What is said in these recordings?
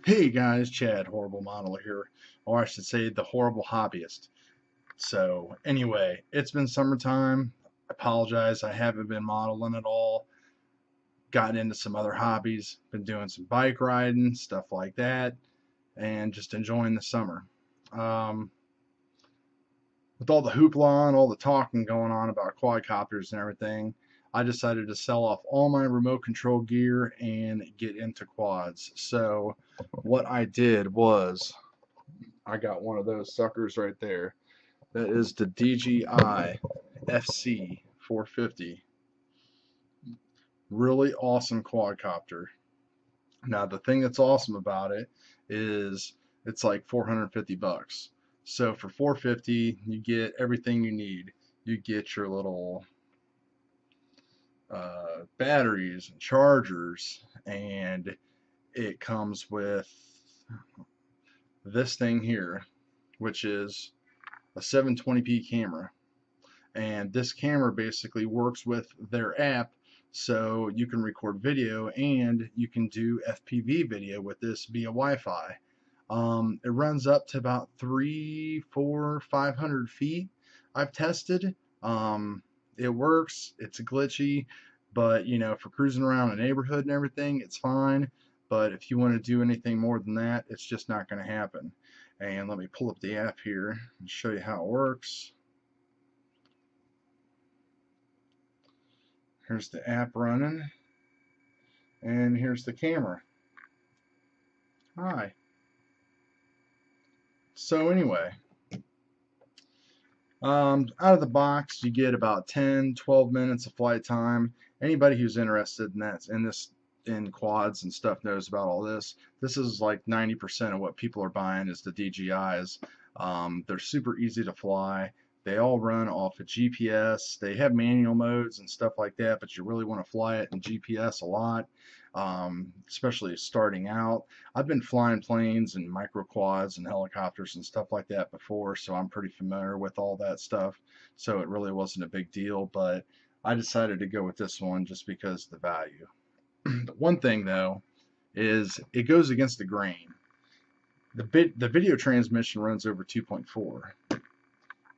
Hey guys, Chad, Horrible Modeler here, or I should say the Horrible Hobbyist. So anyway, it's been summertime. I apologize, I haven't been modeling at all. Gotten into some other hobbies, been doing some bike riding, stuff like that, and just enjoying the summer. Um, with all the hoopla and all the talking going on about quadcopters and everything, I decided to sell off all my remote control gear and get into quads. So what I did was I got one of those suckers right there. That is the DJI FC40. Really awesome quadcopter. Now the thing that's awesome about it is it's like 450 bucks. So for 450, you get everything you need. You get your little batteries and chargers, and it comes with this thing here, which is a 720p camera. And this camera basically works with their app, so you can record video and you can do FPV video with this via Wi-Fi. It runs up to about 300, 400, 500 feet. I've tested. It works. It's glitchy, but you know, for cruising around a neighborhood and everything, it's fine. But if you want to do anything more than that, it's just not going to happen. And let me pull up the app here and show you how it works. Here's the app running, and here's the camera. Hi. So anyway, out of the box, you get about 10-12 minutes of flight time. Anybody who's interested in quads and stuff knows about all this. This is like 90% of what people are buying is the DJIs. They're super easy to fly. They all run off of GPS. They have manual modes and stuff like that, but you really want to fly it in GPS a lot, especially starting out. I've been flying planes and micro quads and helicopters and stuff like that before, so I'm pretty familiar with all that stuff. So it really wasn't a big deal, but I decided to go with this one just because of the value. The one thing though is it goes against the grain. The video transmission runs over 2.4.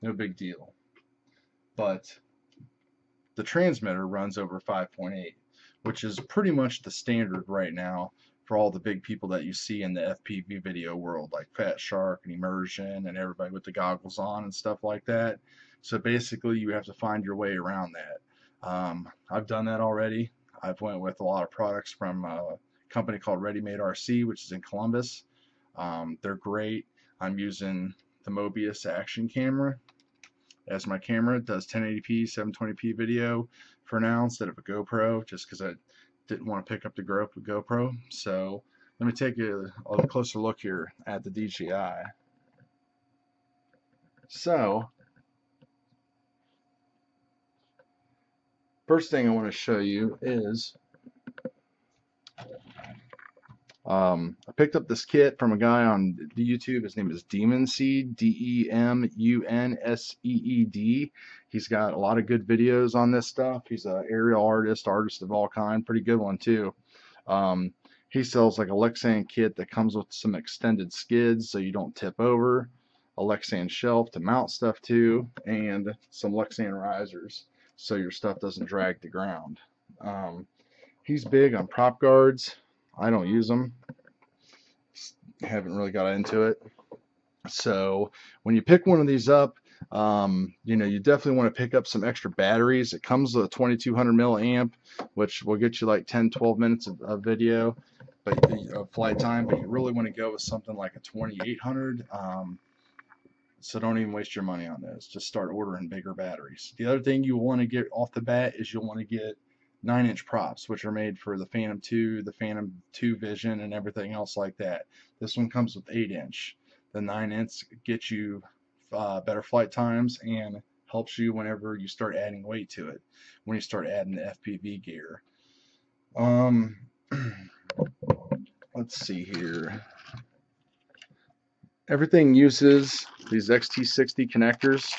No big deal. But the transmitter runs over 5.8, which is pretty much the standard right now for all the big people that you see in the FPV video world, like Fat Shark and Immersion and everybody with the goggles on and stuff like that. So basically you have to find your way around that. I've done that already. I've went with a lot of products from a company called Ready Made RC, which is in Columbus. They're great. I'm using the Mobius action camera as my camera. It does 1080p 720p video for now instead of a GoPro, just because I didn't want to pick up the GoPro. So let me take a closer look here at the DJI. So first thing I want to show you is I picked up this kit from a guy on YouTube. His name is Demunseed, Demunseed. He's got a lot of good videos on this stuff. He's an aerial artist of all kind. Pretty good one too. He sells like a Lexan kit that comes with some extended skids so you don't tip over, a Lexan shelf to mount stuff to, and some Lexan risers so your stuff doesn't drag the ground. He's big on prop guards. I don't use them. Haven't really got into it. So when you pick one of these up, you know, you definitely want to pick up some extra batteries. It comes with a 2200 milliamp, which will get you like 10-12 minutes of video, but flight time. But you really want to go with something like a 2800. So don't even waste your money on this. Just start ordering bigger batteries. The other thing you want to get off the bat is you'll want to get 9-inch props, which are made for the Phantom 2, the Phantom 2 Vision, and everything else like that. This one comes with 8-inch. The 9-inch gets you better flight times and helps you whenever you start adding weight to it, when you start adding the FPV gear. Let's see here. Everything uses these XT60 connectors.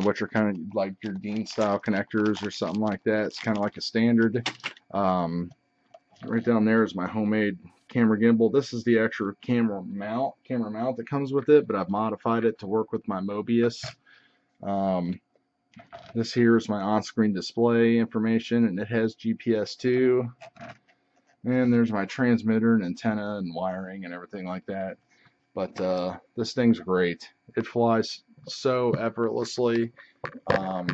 Which are kind of like your Dean style connectors or something like that. It's kind of like a standard. Right down there is my homemade camera gimbal. This is the actual camera mount that comes with it, but I've modified it to work with my Mobius. This here is my on-screen display information, and it has GPS too. And there's my transmitter and antenna and wiring and everything like that. But this thing's great. It flies so effortlessly. I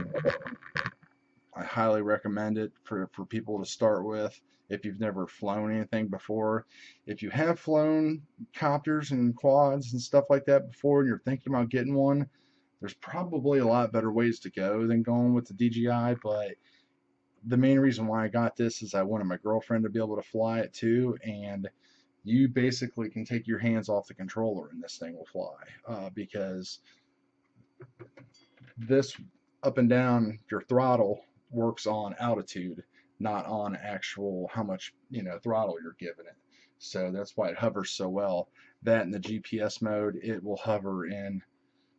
highly recommend it for people to start with if you've never flown anything before. If you have flown copters and quads and stuff like that before and you're thinking about getting one, there's probably a lot better ways to go than going with the DJI, but the main reason why I got this is I wanted my girlfriend to be able to fly it too, and you basically can take your hands off the controller and this thing will fly, because this up and down, your throttle works on altitude, not on actual how much throttle you're giving it. So that's why it hovers so well. That in the GPS mode, it will hover in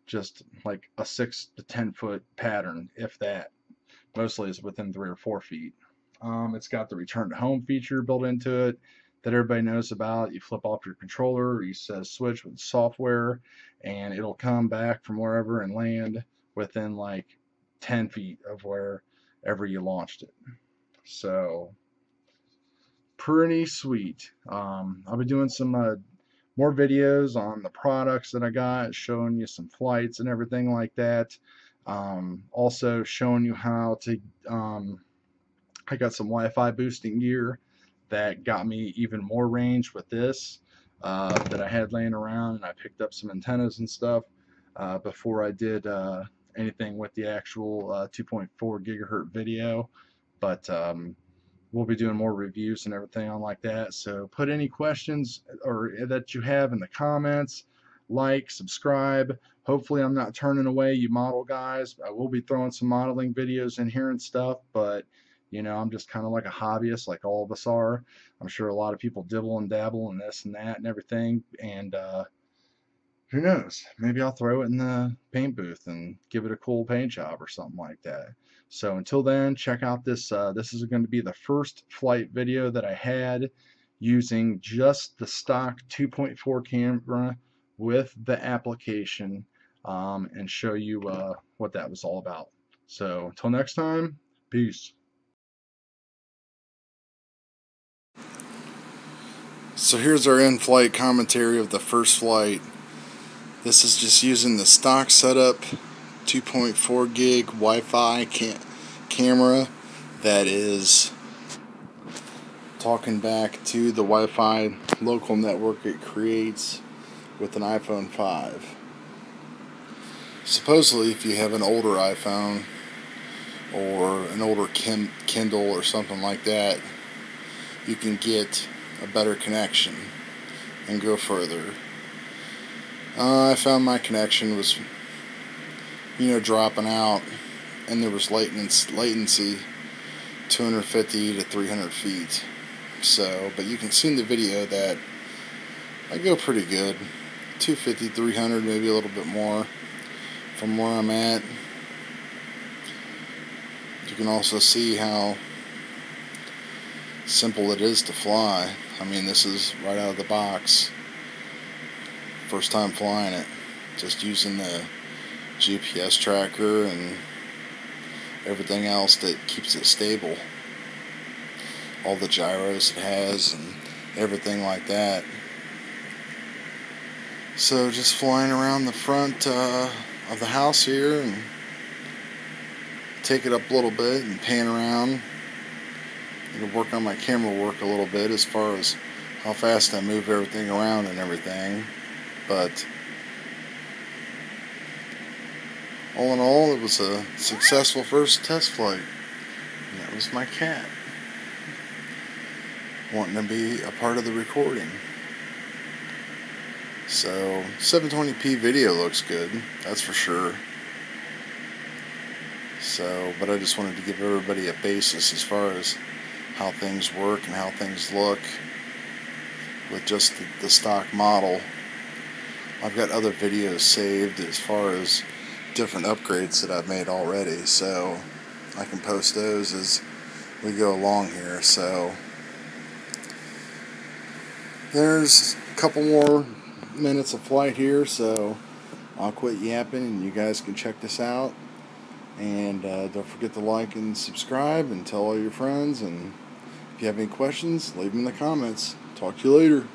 just like a 6 to 10 foot pattern, if that. Mostly is within 3 or 4 feet. It's got the return to home feature built into it that everybody knows about. You flip off your controller, you set a switch with software, and it'll come back from wherever and land within like 10 feet of wherever you launched it. So pretty sweet. I'll be doing some more videos on the products that I got, showing you some flights and everything like that. Also showing you how to, I got some Wi-Fi boosting gear that got me even more range with this that I had laying around, and I picked up some antennas and stuff before I did anything with the actual 2.4 gigahertz video. But we'll be doing more reviews and everything on like that. So put any questions or that you have in the comments. Like, subscribe. Hopefully I'm not turning away you model guys. I will be throwing some modeling videos in here and stuff, but I'm just kind of like a hobbyist, like all of us are. I'm sure a lot of people dibble and dabble in this and that and everything, and who knows, maybe I'll throw it in the paint booth and give it a cool paint job or something like that. So until then, check out this. This is going to be the first flight video that I had using just the stock 2.4 camera with the application, and show you what that was all about. So until next time, peace. So here's our in-flight commentary of the first flight. This is just using the stock setup 2.4 gig Wi-Fi camera that is talking back to the Wi-Fi local network it creates with an iPhone 5. Supposedly, if you have an older iPhone or an older Kindle or something like that, you can get a better connection and go further. I found my connection was dropping out, and there was latency 250 to 300 feet. So, but you can see in the video that I go pretty good, 250, 300, maybe a little bit more from where I'm at. You can also see how simple it is to fly. I mean, this is right out of the box. First time flying it, just using the GPS tracker and everything else that keeps it stable. All the gyros it has and everything like that. So just flying around the front of the house here and take it up a little bit and pan around. It'll work on my camera work a little bit as far as how fast I move everything around and everything. But all in all, it was a successful first test flight. And that was my cat wanting to be a part of the recording. So 720p video looks good, that's for sure. So, but I just wanted to give everybody a basis as far as how things work and how things look with just the stock model. I've got other videos saved as far as different upgrades that I've made already, so I can post those as we go along here. So there's a couple more minutes of flight here, so I'll quit yapping and you guys can check this out. And don't forget to like and subscribe and tell all your friends. And if you have any questions, leave them in the comments. Talk to you later.